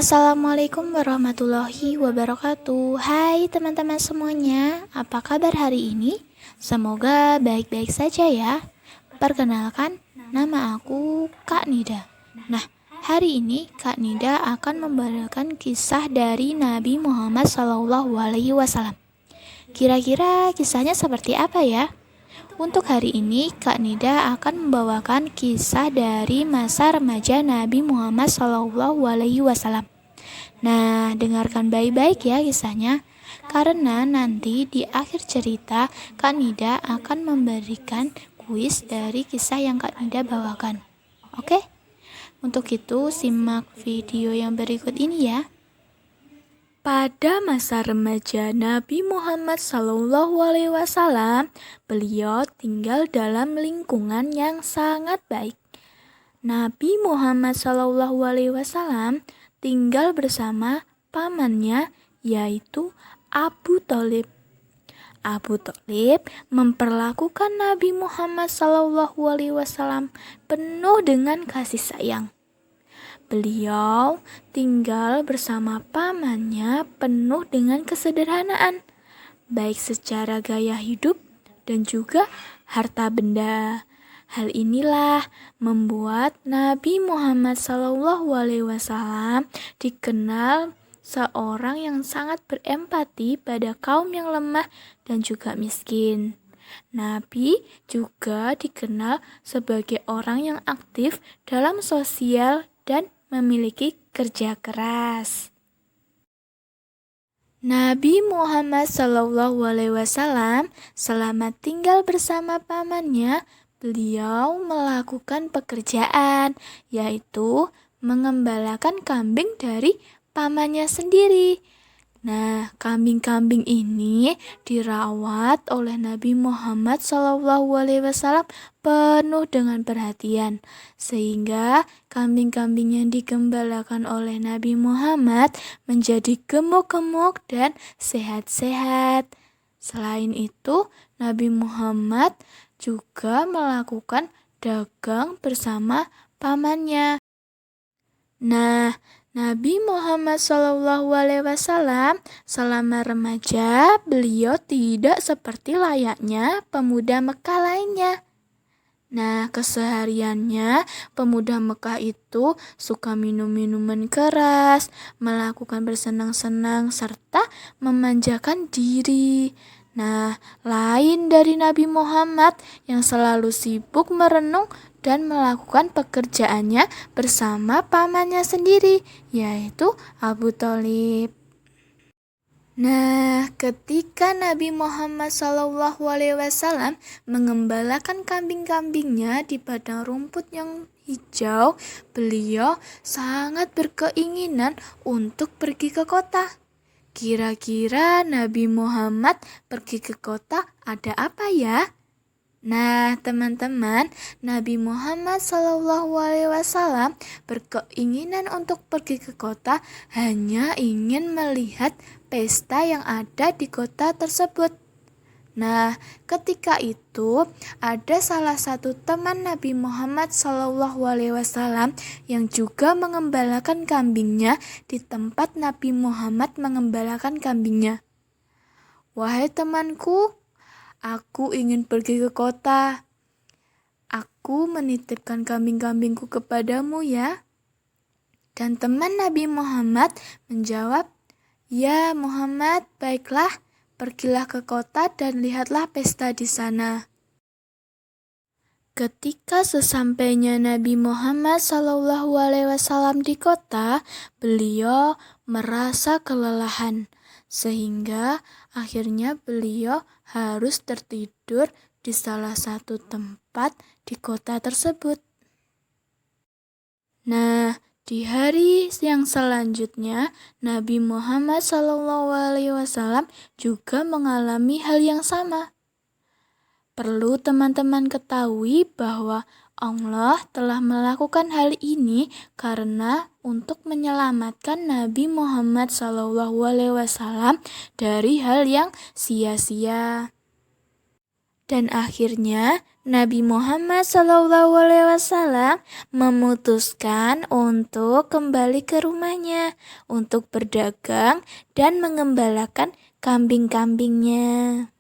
Assalamualaikum warahmatullahi wabarakatuh. Hai teman-teman semuanya, apa kabar hari ini? Semoga baik-baik saja ya. Perkenalkan, nama aku Kak Nida. Nah, hari ini Kak Nida akan membawakan kisah dari Nabi Muhammad SAW. Kira-kira kisahnya seperti apa ya? Untuk hari ini, Kak Nida akan membawakan kisah dari masa remaja Nabi Muhammad SAW. Nah, dengarkan baik-baik ya kisahnya, karena nanti di akhir cerita, Kak Nida akan memberikan kuis dari kisah yang Kak Nida bawakan. Oke? Untuk itu, simak video yang berikut ini ya. Pada masa remaja Nabi Muhammad SAW, beliau tinggal dalam lingkungan yang sangat baik. Nabi Muhammad SAW tinggal bersama pamannya, yaitu Abu Thalib. Abu Thalib memperlakukan Nabi Muhammad SAW penuh dengan kasih sayang. Beliau tinggal bersama pamannya penuh dengan kesederhanaan, baik secara gaya hidup dan juga harta benda. Hal inilah membuat Nabi Muhammad SAW dikenal seorang yang sangat berempati pada kaum yang lemah dan juga miskin. Nabi juga dikenal sebagai orang yang aktif dalam sosial dan memiliki kerja keras. Nabi Muhammad SAW selama tinggal bersama pamannya, beliau melakukan pekerjaan, yaitu mengembalakan kambing dari pamannya sendiri. Nah, kambing-kambing ini dirawat oleh Nabi Muhammad SAW penuh dengan perhatian, sehingga kambing-kambing yang digembalakan oleh Nabi Muhammad menjadi gemuk-gemuk dan sehat-sehat. Selain itu, Nabi Muhammad juga melakukan dagang bersama pamannya. Nah, Nabi Muhammad SAW selama remaja, beliau tidak seperti layaknya pemuda Mekah lainnya. Nah, kesehariannya pemuda Mekah itu suka minum minuman keras, melakukan bersenang-senang, serta memanjakan diri. Nah, lain dari Nabi Muhammad yang selalu sibuk merenung dan melakukan pekerjaannya bersama pamannya sendiri, yaitu Abu Thalib. Nah, ketika Nabi Muhammad SAW mengembalakan kambing-kambingnya di padang rumput yang hijau, beliau sangat berkeinginan untuk pergi ke kota. Kira-kira Nabi Muhammad pergi ke kota ada apa ya? Nah, teman-teman, Nabi Muhammad SAW berkeinginan untuk pergi ke kota hanya ingin melihat pesta yang ada di kota tersebut. Nah, ketika itu ada salah satu teman Nabi Muhammad SAW yang juga mengembalakan kambingnya di tempat Nabi Muhammad mengembalakan kambingnya. Wahai temanku, aku ingin pergi ke kota. Aku menitipkan kambing-kambingku kepadamu ya. Dan teman Nabi Muhammad menjawab, "Ya Muhammad, baiklah. Pergilah ke kota dan lihatlah pesta di sana." Ketika sesampainya Nabi Muhammad SAW di kota, beliau merasa kelelahan, sehingga akhirnya beliau harus tertidur di salah satu tempat di kota tersebut. Nah, di hari yang selanjutnya, Nabi Muhammad SAW juga mengalami hal yang sama. Perlu teman-teman ketahui bahwa Allah telah melakukan hal ini karena untuk menyelamatkan Nabi Muhammad SAW dari hal yang sia-sia. Dan akhirnya Nabi Muhammad SAW memutuskan untuk kembali ke rumahnya untuk berdagang dan mengembalakan kambing-kambingnya.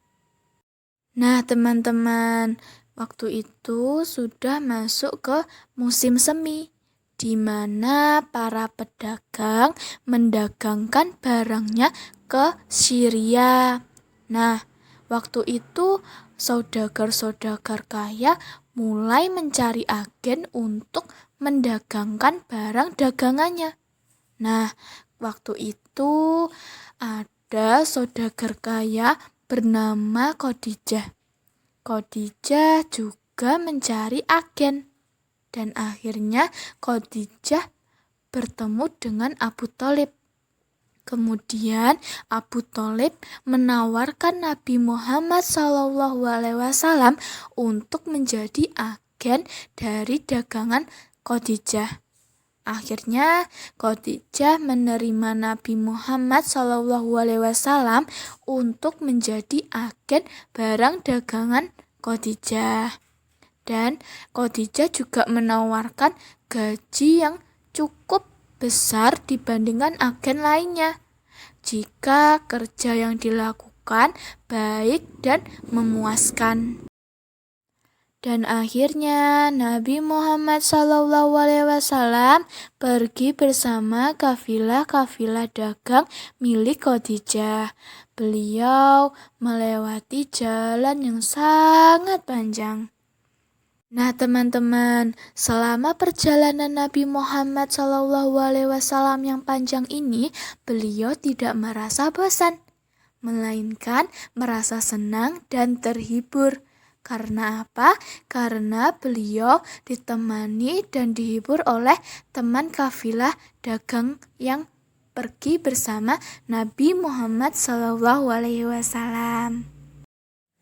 Nah teman-teman, waktu itu sudah masuk ke musim semi, di mana para pedagang mendagangkan barangnya ke Syria. Nah, waktu itu saudagar-saudagar kaya mulai mencari agen untuk mendagangkan barang dagangannya. Nah, waktu itu ada saudagar kaya bernama Khadijah. Khadijah juga mencari agen. Dan akhirnya Khadijah bertemu dengan Abu Thalib. Kemudian Abu Thalib menawarkan Nabi Muhammad SAW untuk menjadi agen dari dagangan Khadijah. Akhirnya Khadijah menerima Nabi Muhammad SAW untuk menjadi agen barang dagangan Khadijah. Dan Khadijah juga menawarkan gaji yang cukup besar dibandingkan agen lainnya jika kerja yang dilakukan baik dan memuaskan. Dan akhirnya Nabi Muhammad SAW pergi bersama kafilah-kafilah dagang milik Khadijah. Beliau melewati jalan yang sangat panjang. Nah teman-teman, selama perjalanan Nabi Muhammad SAW yang panjang ini, beliau tidak merasa bosan, melainkan merasa senang dan terhibur. Karena apa? Karena beliau ditemani dan dihibur oleh teman kafilah dagang yang pergi bersama Nabi Muhammad SAW.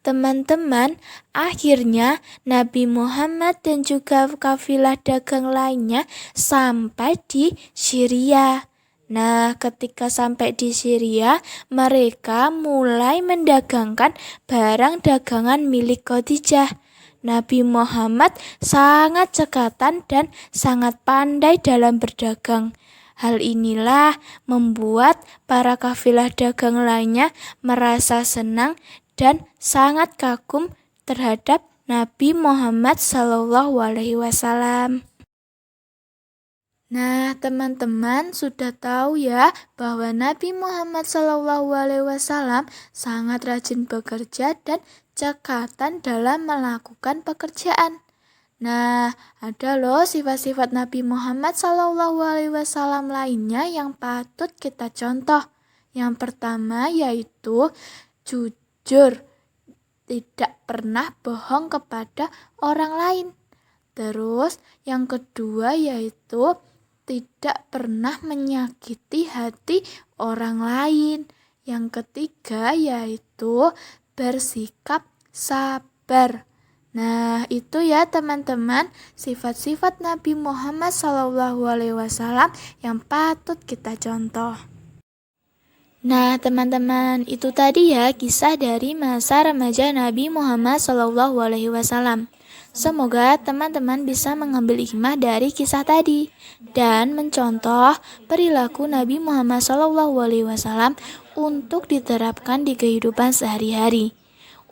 Teman-teman, akhirnya Nabi Muhammad dan juga kafilah dagang lainnya sampai di Syria. Nah, ketika sampai di Syria, mereka mulai mendagangkan barang dagangan milik Khadijah. Nabi Muhammad sangat cekatan dan sangat pandai dalam berdagang. Hal inilah membuat para kafilah dagang lainnya merasa senang dan sangat kagum terhadap Nabi Muhammad SAW. Nah, teman-teman sudah tahu ya bahwa Nabi Muhammad SAW sangat rajin bekerja dan cekatan dalam melakukan pekerjaan. Nah, ada loh sifat-sifat Nabi Muhammad SAW lainnya yang patut kita contoh. Yang pertama yaitu jujur, tidak pernah bohong kepada orang lain. Terus yang kedua yaitu tidak pernah menyakiti hati orang lain. Yang ketiga yaitu bersikap sabar. Nah itu ya teman-teman sifat-sifat Nabi Muhammad SAW yang patut kita contoh. Nah teman-teman, itu tadi ya kisah dari masa remaja Nabi Muhammad SAW. Semoga teman-teman bisa mengambil hikmah dari kisah tadi dan mencontoh perilaku Nabi Muhammad SAW untuk diterapkan di kehidupan sehari-hari.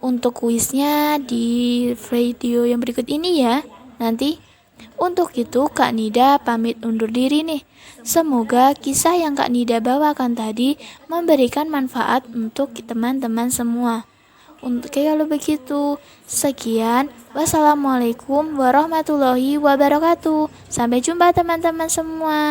Untuk kuisnya di video yang berikut ini ya nanti. Untuk itu Kak Nida pamit undur diri nih. Semoga kisah yang Kak Nida bawakan tadi memberikan manfaat untuk teman-teman semua. Kalau begitu, sekian. Wassalamualaikum warahmatullahi wabarakatuh. Sampai jumpa teman-teman semua.